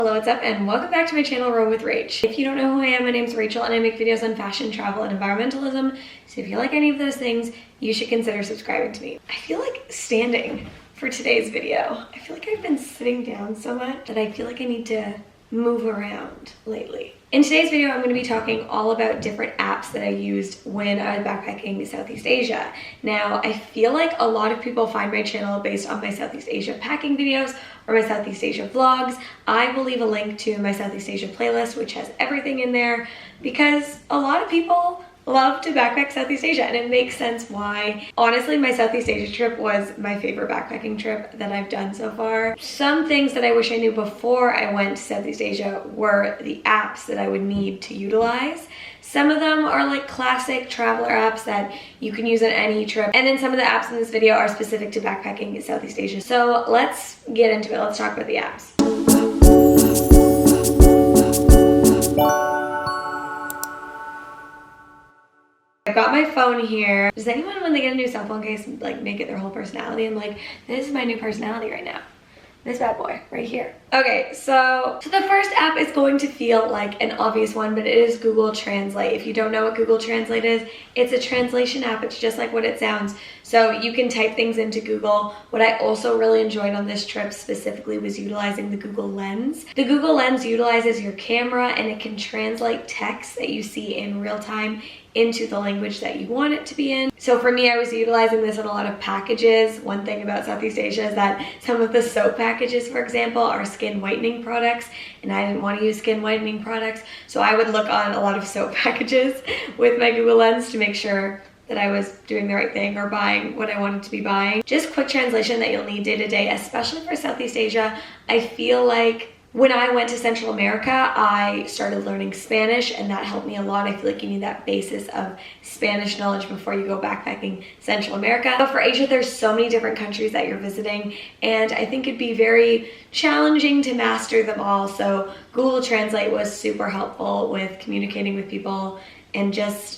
Hello, what's up, and welcome back to my channel, Roam with Rach. If you don't know who I am, my name's Rachel and I make videos on fashion, travel, and environmentalism. So if you like any of those things, you should consider subscribing to me. I feel like standing for today's video. I feel like I've been sitting down so much that I feel like I need to move around lately. In today's video, I'm going to be talking all about different apps that I used when I was backpacking Southeast Asia. Now, I feel like a lot of people find my channel based on my Southeast Asia packing videos or my Southeast Asia vlogs. I will leave a link to my Southeast Asia playlist, which has everything in there, because a lot of people love to backpack Southeast Asia, and it makes sense why. Honestly, my Southeast Asia trip was my favorite backpacking trip that I've done so far. Some things that I wish I knew before I went to Southeast Asia were the apps that I would need to utilize. Some of them are like classic traveler apps that you can use on any trip, and then some of the apps in this video are specific to backpacking in Southeast Asia. So let's get into it. Let's talk about the apps. I've got my phone here. Does anyone, when they get a new cell phone case, like make it their whole personality? I'm like, this is my new personality right now. This bad boy right here. Okay, so the first app is going to feel like an obvious one, but it is Google Translate. If you don't know what Google Translate is, it's a translation app. It's just like what it sounds. So you can type things into Google. What I also really enjoyed on this trip specifically was utilizing the Google Lens. The Google Lens utilizes your camera and it can translate text that you see in real time into the language that you want it to be in. So for me, I was utilizing this on a lot of packages. One thing about Southeast Asia is that some of the soap packages, for example, are skin whitening products, and I didn't want to use skin whitening products. So I would look on a lot of soap packages with my Google Lens to make sure that I was doing the right thing or buying what I wanted to be buying. Just quick translation that you'll need day to day, especially for Southeast Asia. I feel like when I went to Central America, I started learning Spanish, and that helped me a lot. I feel like you need that basis of Spanish knowledge before you go backpacking Central America. But for Asia, there's so many different countries that you're visiting, and I think it'd be very challenging to master them all. So Google Translate was super helpful with communicating with people and just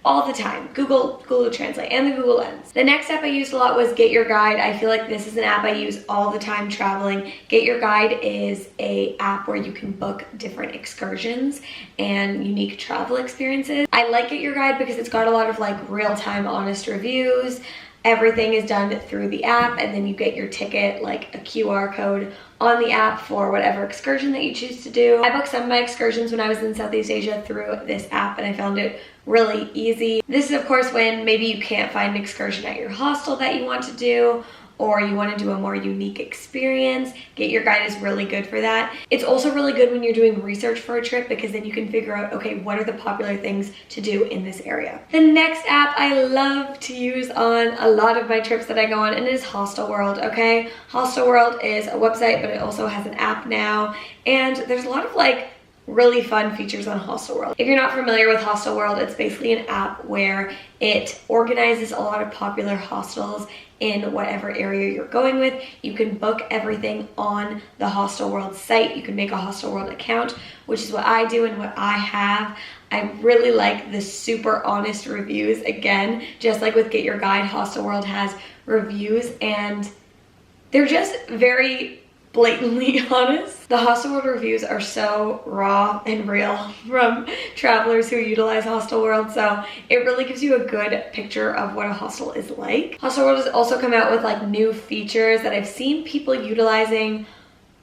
all the time. Google Translate and the Google Lens. The next app I used a lot was Get Your Guide. I feel like this is an app I use all the time traveling. Get Your Guide is an app where you can book different excursions and unique travel experiences. I like Get Your Guide because it's got a lot of like real-time honest reviews. Everything is done through the app, and then you get your ticket, like a QR code on the app for whatever excursion that you choose to do. I booked some of my excursions when I was in Southeast Asia through this app, and I found it really easy. This is of course when maybe you can't find an excursion at your hostel that you want to do, or you want to do a more unique experience. Get Your Guide is really good for that. It's also really good when you're doing research for a trip, because then you can figure out, okay, what are the popular things to do in this area. The next app I love to use on a lot of my trips that I go on, and it is Hostelworld, okay? Hostelworld is a website, but it also has an app now, and there's a lot of like really fun features on Hostelworld. If you're not familiar with Hostelworld, it's basically an app where it organizes a lot of popular hostels in whatever area you're going with. You can book everything on the Hostelworld site. You can make a Hostelworld account, which is what I do and what I have. I really like the super honest reviews. Again, just like with Get Your Guide, Hostelworld has reviews, and they're just very blatantly honest. The Hostelworld reviews are so raw and real from travelers who utilize Hostelworld, so it really gives you a good picture of what a hostel is like. Hostelworld has also come out with like new features that I've seen people utilizing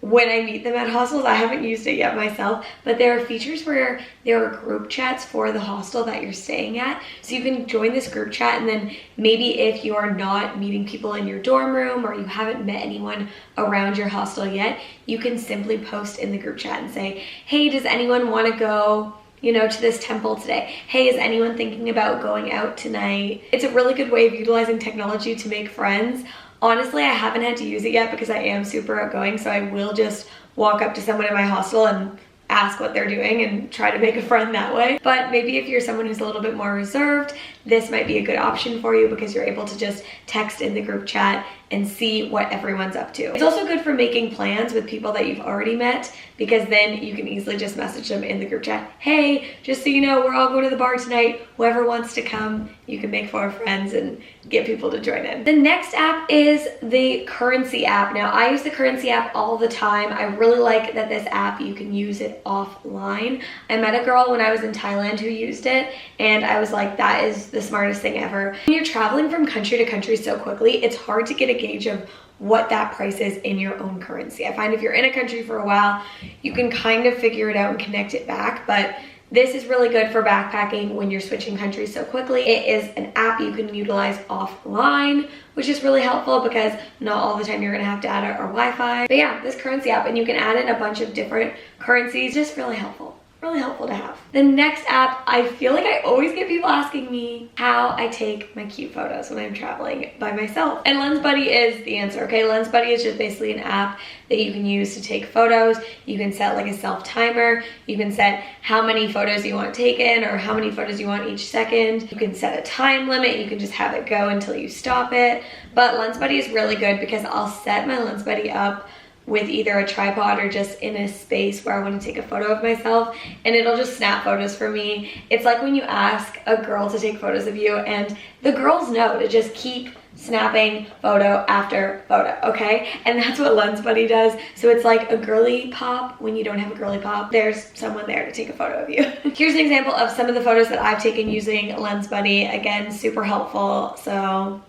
when I meet them at hostels. I haven't used it yet myself, but there are features where there are group chats for the hostel that you're staying at. So you can join this group chat, and then maybe if you are not meeting people in your dorm room or you haven't met anyone around your hostel yet, you can simply post in the group chat and say, hey, does anyone want to go, you know, to this temple today? Hey, is anyone thinking about going out tonight? It's a really good way of utilizing technology to make friends. Honestly, I haven't had to use it yet because I am super outgoing, so I will just walk up to someone in my hostel and ask what they're doing and try to make a friend that way. But maybe if you're someone who's a little bit more reserved, this might be a good option for you, because you're able to just text in the group chat and see what everyone's up to. It's also good for making plans with people that you've already met, because then you can easily just message them in the group chat, hey, just so you know, we're all going to the bar tonight. Whoever wants to come you can make 4 friends and get people to join in. The next app is the currency app. Now, I use the currency app all the time. I really like that this app, you can use it offline. I met a girl when I was in Thailand who used it, and I was like, that is the smartest thing ever. When you're traveling from country to country so quickly, it's hard to get a gauge of what that price is in your own currency. I find if you're in a country for a while, you can kind of figure it out and connect it back, but this is really good for backpacking when you're switching countries so quickly. It is an app you can utilize offline, which is really helpful because not all the time you're gonna have data or Wi-Fi. But yeah, this currency app, and you can add in a bunch of different currencies, just really helpful. Really helpful to have. The next app, I feel like I always get people asking me how I take my cute photos when I'm traveling by myself. And Lens Buddy is the answer, okay? Lens Buddy is just basically an app that you can use to take photos. You can set like a self timer. You can set how many photos you want taken or how many photos you want each second. You can set a time limit. You can just have it go until you stop it. But Lens Buddy is really good because I'll set my Lens Buddy up with either a tripod or just in a space where I want to take a photo of myself, and it'll just snap photos for me. It's like when you ask a girl to take photos of you and the girls know to just keep snapping photo after photo, okay? And that's what Lens Buddy does. So it's like a girly pop when you don't have a girly pop. There's someone there to take a photo of you. Here's an example of some of the photos that I've taken using Lens Buddy. Again, super helpful. So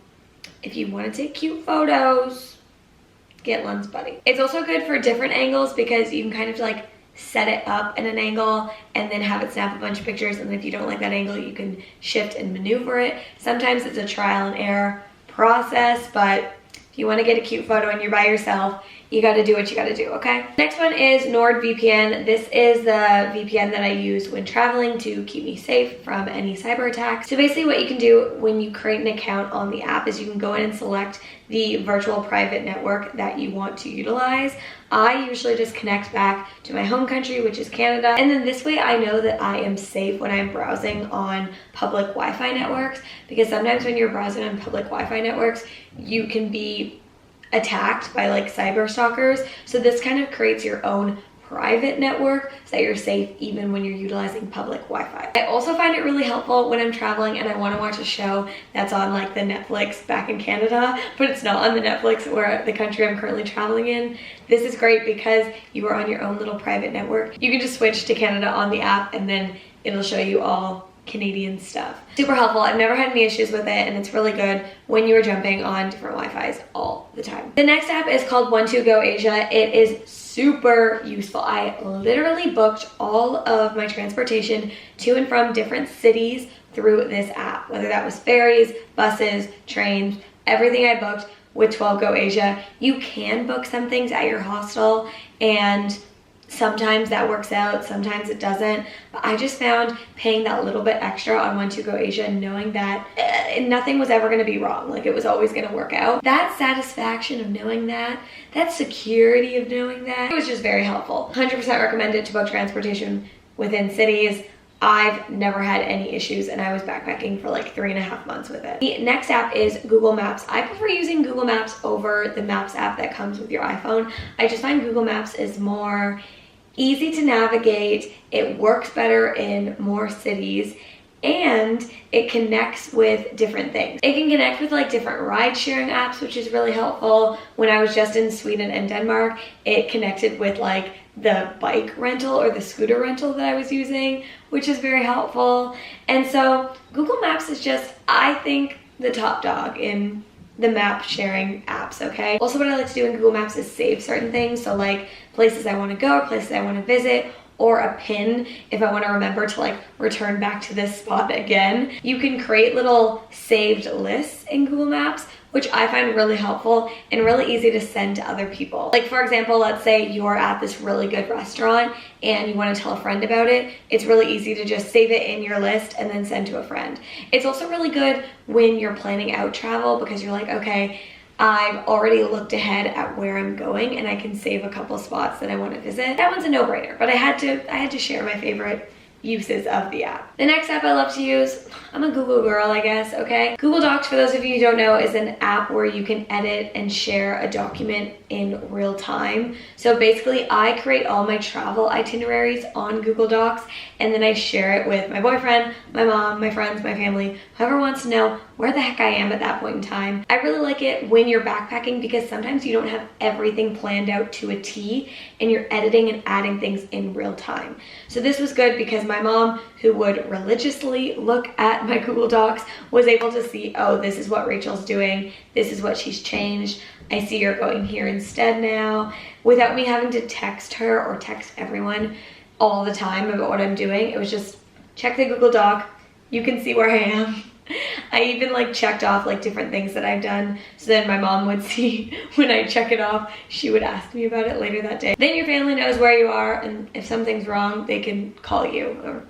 if you want to take cute photos, get Lens Buddy. It's also good for different angles because you can kind of like set it up at an angle and then have it snap a bunch of pictures, and if you don't like that angle, you can shift and maneuver it. Sometimes it's a trial and error process, but if you want to get a cute photo and you're by yourself, you got to do what you got to do, okay? Next one is NordVPN. This is the VPN that I use when traveling to keep me safe from any cyber attacks. So basically what you can do when you create an account on the app is you can go in and select the virtual private network that you want to utilize. I usually just connect back to my home country, which is Canada. And then this way I know that I am safe when I'm browsing on public Wi-Fi networks, because sometimes when you're browsing on public Wi-Fi networks, you can be attacked by like cyber stalkers. So this kind of creates your own private network so that you're safe even when you're utilizing public Wi-Fi. I also find it really helpful when I'm traveling and I want to watch a show that's on like the Netflix back in Canada, but it's not on the Netflix where the country I'm currently traveling in. This is great because you are on your own little private network. You can just switch to Canada on the app and then it'll show you all Canadian stuff. Super helpful. I've never had any issues with it, and it's really good when you are jumping on different Wi-Fis all the time. The next app is called One2Go Asia. It is super useful. I literally booked all of my transportation to and from different cities through this app, whether that was ferries, buses, trains, everything I booked with 12Go Asia. You can book some things at your hostel, and sometimes that works out, sometimes it doesn't. But I just found paying that little bit extra on One2Go Asia, knowing that nothing was ever going to be wrong, like it was always going to work out. That satisfaction of knowing that security of knowing that, it was just very helpful. 100% recommended to book transportation within cities. I've never had any issues, and I was backpacking for like 3.5 months with it. The next app is Google Maps. I prefer using Google Maps over the Maps app that comes with your iPhone. I just find Google Maps is more easy to navigate, it works better in more cities, and it connects with different things. It can connect with like different ride sharing apps, which is really helpful. When I was just in Sweden and Denmark, it connected with like the bike rental or the scooter rental that I was using, which is very helpful. And so Google Maps is just, I think, the top dog in the map sharing apps, okay? Also, what I like to do in Google Maps is save certain things. So like places I want to go or places I want to visit, or a pin if I want to remember to like return back to this spot again. You can create little saved lists in Google Maps, which I find really helpful and really easy to send to other people. Like for example, let's say you're at this really good restaurant and you want to tell a friend about it. It's really easy to just save it in your list and then send to a friend. It's also really good when you're planning out travel because you're like, okay, I've already looked ahead at where I'm going and I can save a couple spots that I want to visit. That one's a no-brainer, but I had to share my favorite uses of the app. The next app I love to use, I'm a Google girl, I guess, okay? Google Docs, for those of you who don't know, is an app where you can edit and share a document in real time. So basically, I create all my travel itineraries on Google Docs, and then I share it with my boyfriend, my mom, my friends, my family, whoever wants to know where the heck I am at that point in time. I really like it when you're backpacking because sometimes you don't have everything planned out to a T and you're editing and adding things in real time. So this was good because my mom, who would religiously look at my Google Docs, was able to see, oh, this is what Rachel's doing, this is what she's changed, I see you're going here instead now, without me having to text her or text everyone all the time about what I'm doing. It was just check the Google Doc, you can see where I am. I even like checked off like different things that I've done, so then my mom would see when I check it off, she would ask me about it later that day. Then your family knows where you are, and if something's wrong, they can call you or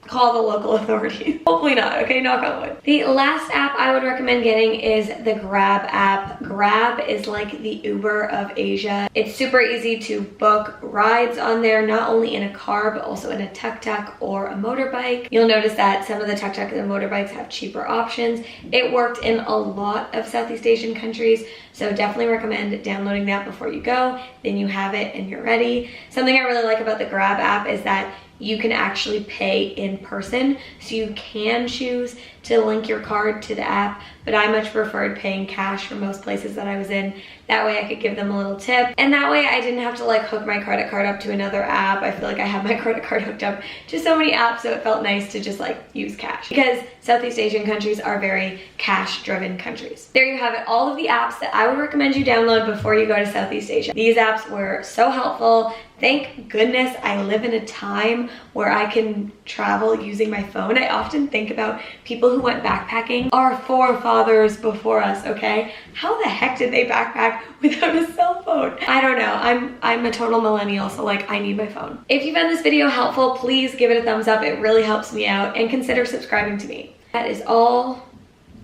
call the local authorities. Hopefully not, okay, knock on wood. The last app I would recommend getting is the Grab app. Grab is like the Uber of Asia. It's super easy to book rides on there, not only in a car, but also in a tuk-tuk or a motorbike. You'll notice that some of the tuk-tuk and the motorbikes have cheaper options. It worked in a lot of Southeast Asian countries, so definitely recommend downloading that before you go. Then you have it and you're ready. Something I really like about the Grab app is that you can actually pay in person, so you can choose to link your card to the app, but I much preferred paying cash for most places that I was in. That way I could give them a little tip, and that way I didn't have to like hook my credit card up to another app. I feel like I have my credit card hooked up to so many apps, so it felt nice to just like use cash, because Southeast Asian countries are very cash-driven countries. There you have it, all of the apps that I would recommend you download before you go to Southeast Asia. These apps were so helpful. Thank goodness I live in a time where I can travel using my phone. I often think about people who went backpacking, our forefathers before us, okay? How the heck did they backpack without a cell phone? I don't know, I'm a total millennial, so like I need my phone. If you found this video helpful, please give it a thumbs up. It really helps me out, and consider subscribing to me. That is all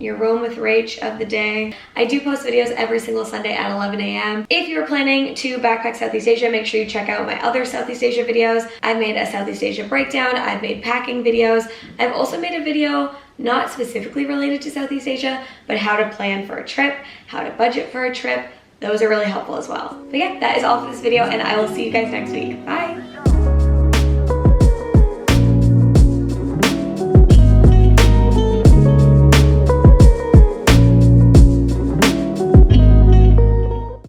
your Roam with Rach of the day. I do post videos every single Sunday at 11 a.m. If you're planning to backpack Southeast Asia, make sure you check out my other Southeast Asia videos. I've made a Southeast Asia breakdown, I've made packing videos. I've also made a video not specifically related to Southeast Asia, but how to plan for a trip, how to budget for a trip. Those are really helpful as well. But yeah, that is all for this video, and I will see you guys next week. Bye.